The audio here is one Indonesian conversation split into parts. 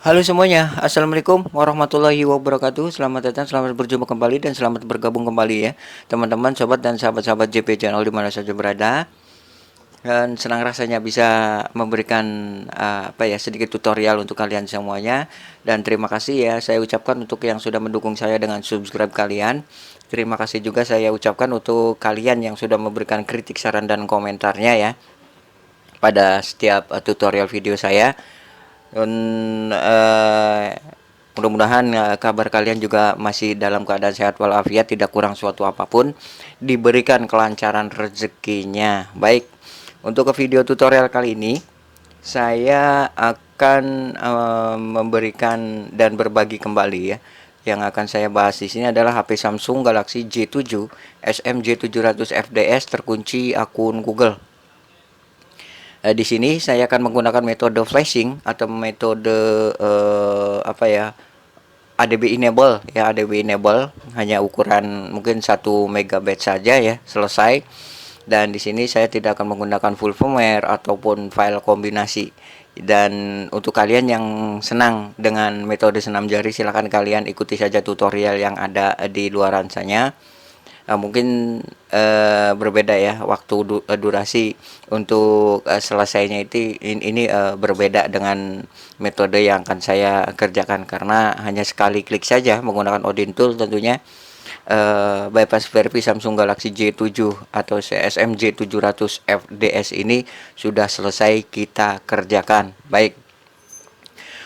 Halo semuanya, Assalamualaikum warahmatullahi wabarakatuh. Selamat datang, selamat berjumpa kembali dan selamat bergabung kembali ya teman-teman, sobat dan sahabat-sahabat JP Channel dimana saja berada. Dan senang rasanya bisa memberikan sedikit tutorial untuk kalian semuanya. Dan terima kasih ya saya ucapkan untuk yang sudah mendukung saya dengan subscribe kalian. Terima kasih juga saya ucapkan untuk kalian yang sudah memberikan kritik, saran, dan komentarnya ya pada setiap tutorial video saya. Dan mudah-mudahan kabar kalian juga masih dalam keadaan sehat walafiat, tidak kurang suatu apapun, diberikan kelancaran rezekinya. Baik, untuk ke video tutorial kali ini saya akan memberikan dan berbagi kembali ya. Yang akan saya bahas di sini adalah HP Samsung Galaxy J7 SMJ700 FDS terkunci akun Google. Di sini saya akan menggunakan metode flashing atau metode ADB enable ya, ADB enable hanya ukuran mungkin 1 MB saja ya, selesai. Dan di sini saya tidak akan menggunakan full firmware ataupun file kombinasi. Dan untuk kalian yang senang dengan metode senam jari, silahkan kalian ikuti saja tutorial yang ada di luaran sana. Mungkin berbeda ya waktu durasi untuk selesainya ini berbeda dengan metode yang akan saya kerjakan, karena hanya sekali klik saja menggunakan Odin Tool tentunya. Bypass verify Samsung Galaxy J7 atau CSM J700 FDS ini sudah selesai kita kerjakan. Baik,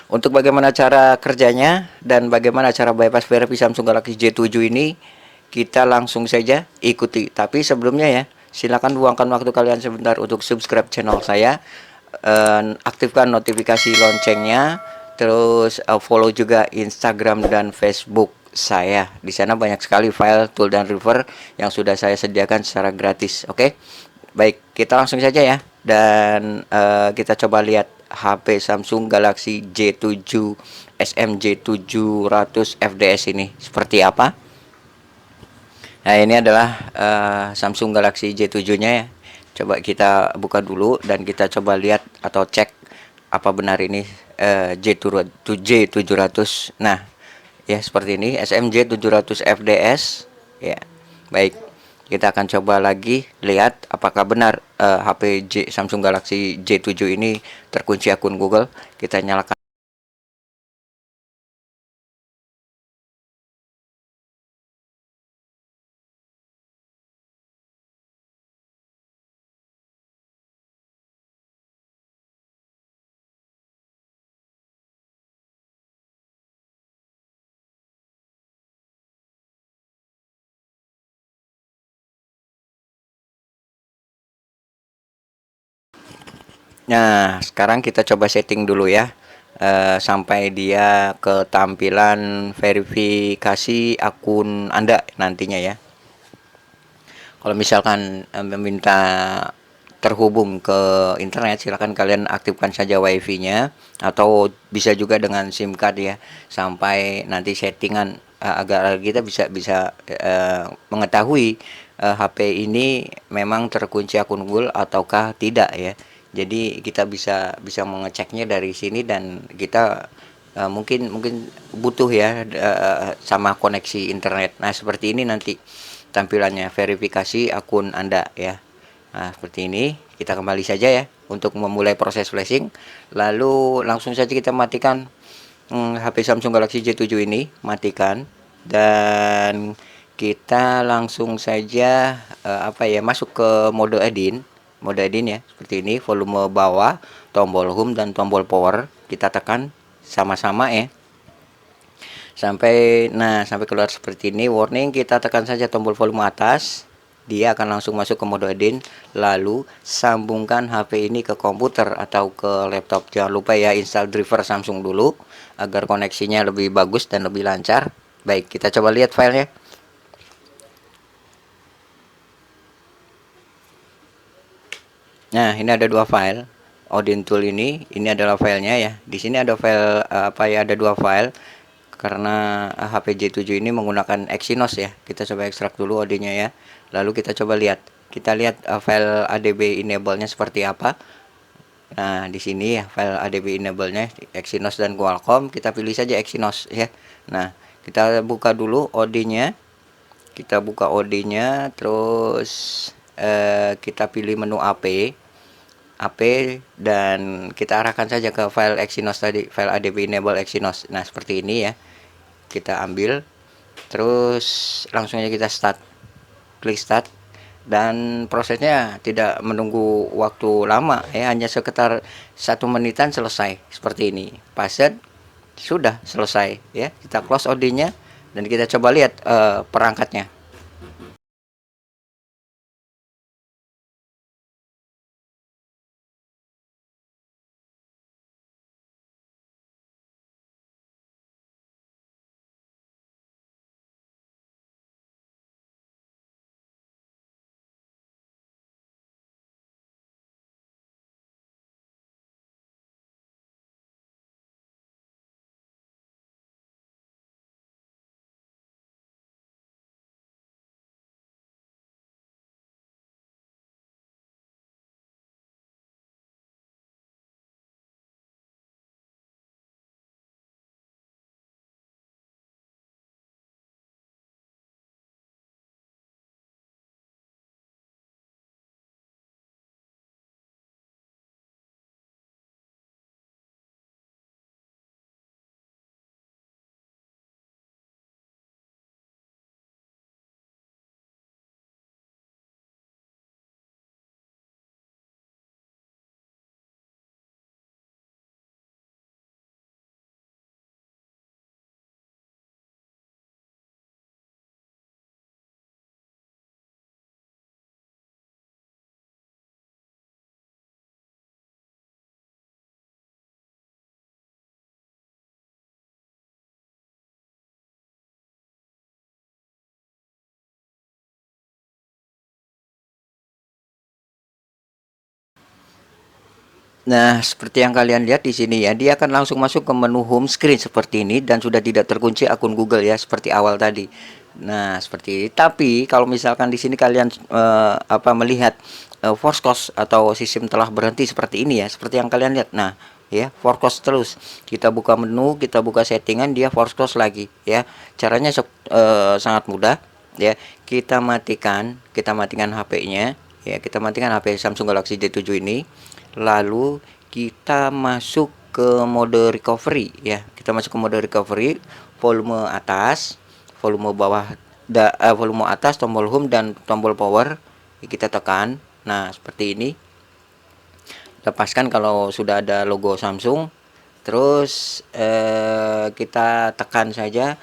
untuk bagaimana cara kerjanya dan bagaimana cara bypass verify Samsung Galaxy J7 ini, kita langsung saja ikuti. Tapi sebelumnya ya, silakan luangkan waktu kalian sebentar untuk subscribe channel saya, aktifkan notifikasi loncengnya, terus follow juga Instagram dan Facebook saya. Di sana banyak sekali file, tool, dan river yang sudah saya sediakan secara gratis. Oke, baik, kita langsung saja ya. Dan kita coba lihat HP Samsung Galaxy J7 SMJ700 FDS ini seperti apa. Nah, ini adalah Samsung Galaxy J7-nya ya. Coba kita buka dulu dan kita coba lihat atau cek apa benar ini J700. Nah, ya seperti ini SMJ 700 FDS ya. Baik, kita akan coba lagi lihat apakah benar HP Samsung Galaxy J7 ini terkunci akun Google. Kita nyalakan. Nah, sekarang kita coba setting dulu ya, sampai dia ke tampilan verifikasi akun Anda nantinya ya. Kalau misalkan meminta terhubung ke internet, silahkan kalian aktifkan saja wifi-nya, atau bisa juga dengan SIM card ya, sampai nanti settingan agar kita bisa mengetahui HP ini memang terkunci akun Google ataukah tidak ya. Jadi kita bisa mengeceknya dari sini, dan kita mungkin butuh ya sama koneksi internet. Nah, seperti ini nanti tampilannya verifikasi akun Anda ya. Nah, seperti ini. Kita kembali saja ya untuk memulai proses flashing. Lalu langsung saja kita matikan HP Samsung Galaxy J7 ini, matikan. Dan kita langsung saja masuk ke mode edit. Mode edit ya, seperti ini. Volume bawah, tombol home dan tombol power kita tekan sama-sama ya. Sampai keluar seperti ini. Warning, kita tekan saja tombol volume atas, dia akan langsung masuk ke mode edit. Lalu sambungkan HP ini ke komputer atau ke laptop. Jangan lupa ya, install driver Samsung dulu agar koneksinya lebih bagus dan lebih lancar. Baik, kita coba lihat filenya. Nah, ini ada dua file Odin Tool ini adalah filenya ya. Di sini ada file ada dua file, karena HP J7 ini menggunakan Exynos ya. Kita coba ekstrak dulu Odinnya ya. Lalu kita coba lihat. Kita lihat file ADB enable-nya seperti apa. Nah, di sini ya file ADB enable-nya Exynos dan Qualcomm, kita pilih saja Exynos ya. Nah, kita buka dulu OD-nya. Kita buka OD-nya, terus kita pilih menu AP dan kita arahkan saja ke file Exynos tadi, file ADB enable Exynos. Nah, seperti ini ya. Kita ambil, terus langsung aja kita klik start, dan prosesnya tidak menunggu waktu lama ya, hanya sekitar 1 menitan selesai seperti ini. Password sudah selesai ya, kita close OD-nya dan kita coba lihat perangkatnya. Nah, seperti yang kalian lihat di sini ya, dia akan langsung masuk ke menu home screen seperti ini dan sudah tidak terkunci akun Google ya, seperti awal tadi. Nah, seperti ini. Tapi kalau misalkan di sini kalian melihat force close atau sistem telah berhenti seperti ini ya, seperti yang kalian lihat. Nah, ya, force close terus. Kita buka menu, kita buka settingan, dia force close lagi ya. Caranya sangat mudah ya. Kita matikan HP-nya ya, kita matikan HP Samsung Galaxy J7 ini. Lalu kita masuk ke mode recovery ya, kita masuk ke mode recovery, volume atas, volume bawah, volume atas, tombol home dan tombol power kita tekan. Nah, seperti ini. Lepaskan kalau sudah ada logo Samsung, terus kita tekan saja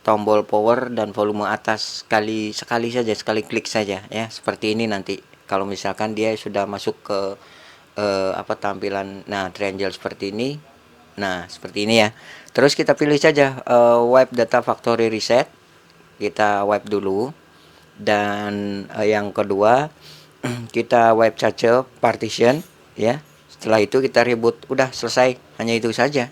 tombol power dan volume atas sekali saja, sekali klik saja ya, seperti ini. Nanti kalau misalkan dia sudah masuk ke tampilan, nah, triangle seperti ini. Nah, seperti ini ya. Terus kita pilih saja wipe data factory reset, kita wipe dulu. Dan yang kedua kita wipe cache partition ya. Setelah itu kita reboot, udah selesai, hanya itu saja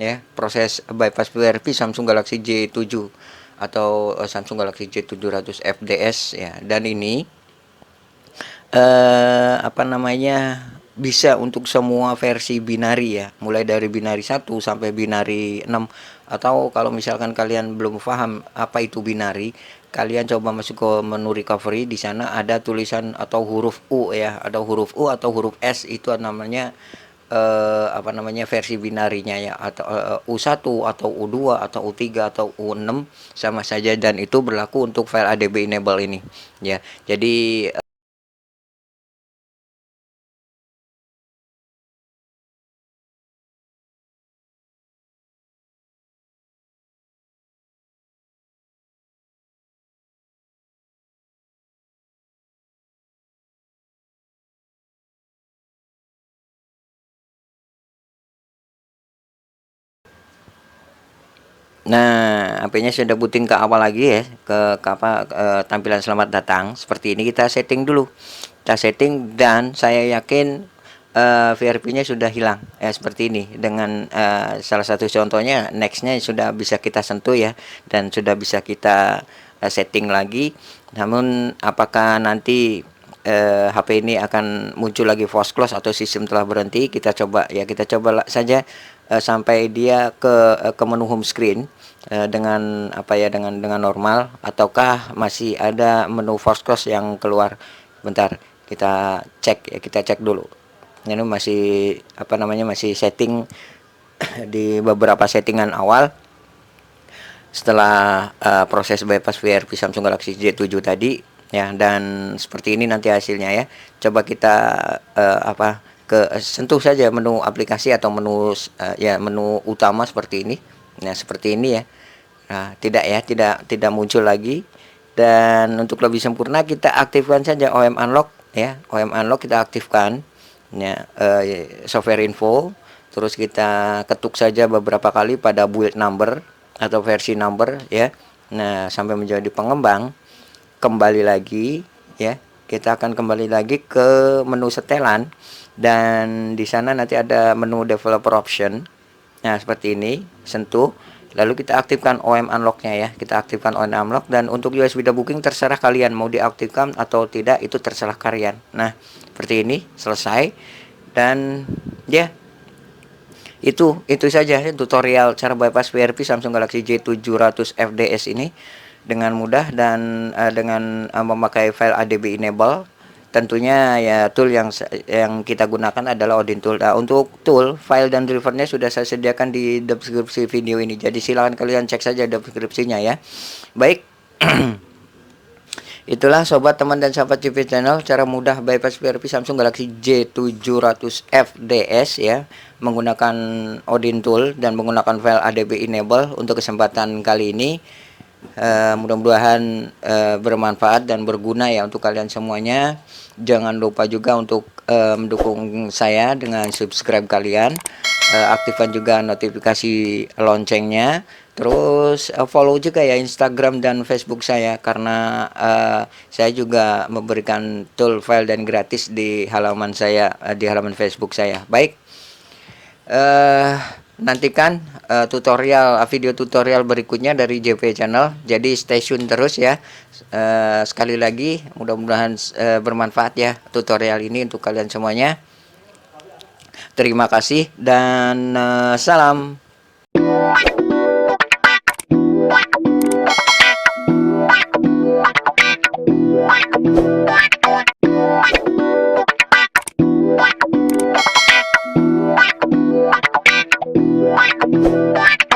ya, proses bypass PRP Samsung Galaxy J7 atau Samsung Galaxy J700 FDS ya. Dan ini bisa untuk semua versi binari ya, mulai dari binari 1 sampai binari 6. Atau kalau misalkan kalian belum paham apa itu binari, kalian coba masuk ke menu recovery, di sana ada tulisan atau huruf U ya, ada huruf U atau huruf S, itu namanya versi binarinya ya, atau U1 atau U2 atau U3 atau U6 sama saja, dan itu berlaku untuk file ADB enable ini ya. Jadi nah, HP-nya sudah booting ke awal lagi ya, tampilan selamat datang. Seperti ini kita setting dulu. Kita setting dan saya yakin VRP-nya sudah hilang ya, seperti ini. Dengan salah satu contohnya, next-nya sudah bisa kita sentuh ya, dan sudah bisa kita setting lagi. Namun apakah nanti HP ini akan muncul lagi force close atau sistem telah berhenti. Kita coba ya, kita coba saja sampai dia ke menu home screen dengan apa ya, dengan normal, ataukah masih ada menu force close yang keluar. Bentar, kita cek ya, kita cek dulu. Ini masih apa namanya, masih setting di beberapa settingan awal setelah proses bypass VRP Samsung Galaxy J7 tadi ya. Dan seperti ini nanti hasilnya ya. Coba kita sentuh saja menu aplikasi atau menu ya, menu utama seperti ini. Nah, seperti ini ya. Nah, tidak muncul lagi. Dan untuk lebih sempurna kita aktifkan saja OM Unlock ya. OM Unlock kita aktifkan ya, software info, terus kita ketuk saja beberapa kali pada build number atau versi number ya. Nah, sampai menjadi pengembang, kembali lagi ya, kita akan kembali lagi ke menu setelan, dan di sana nanti ada menu developer option. Nah, seperti ini, sentuh, lalu kita aktifkan OM Unlock-nya ya. Kita aktifkan OM Unlock, dan untuk USB booking terserah kalian mau diaktifkan atau tidak, itu terserah kalian. Nah, seperti ini, selesai. Dan ya, itu saja tutorial cara bypass VRP Samsung Galaxy J700 FDS ini dengan mudah dan dengan memakai file ADB enable. Tentunya ya, tool yang kita gunakan adalah Odin Tool. Nah, untuk tool, file dan drivernya sudah saya sediakan di deskripsi video ini. Jadi silakan kalian cek saja deskripsinya ya. Baik. Itulah sobat, teman dan sahabat CV channel, cara mudah bypass VRP Samsung Galaxy J700 FDS ya, menggunakan Odin Tool dan menggunakan file ADB enable. Untuk kesempatan kali ini mudah-mudahan bermanfaat dan berguna ya untuk kalian semuanya. Jangan lupa juga untuk mendukung saya dengan subscribe kalian, aktifkan juga notifikasi loncengnya, terus follow juga ya Instagram dan Facebook saya, karena saya juga memberikan tool file dan gratis di halaman saya, di halaman Facebook saya. Baik, nantikan video tutorial berikutnya dari JV Channel. Jadi stay tune terus ya. Sekali lagi mudah-mudahan bermanfaat ya tutorial ini untuk kalian semuanya. Terima kasih dan salam. What?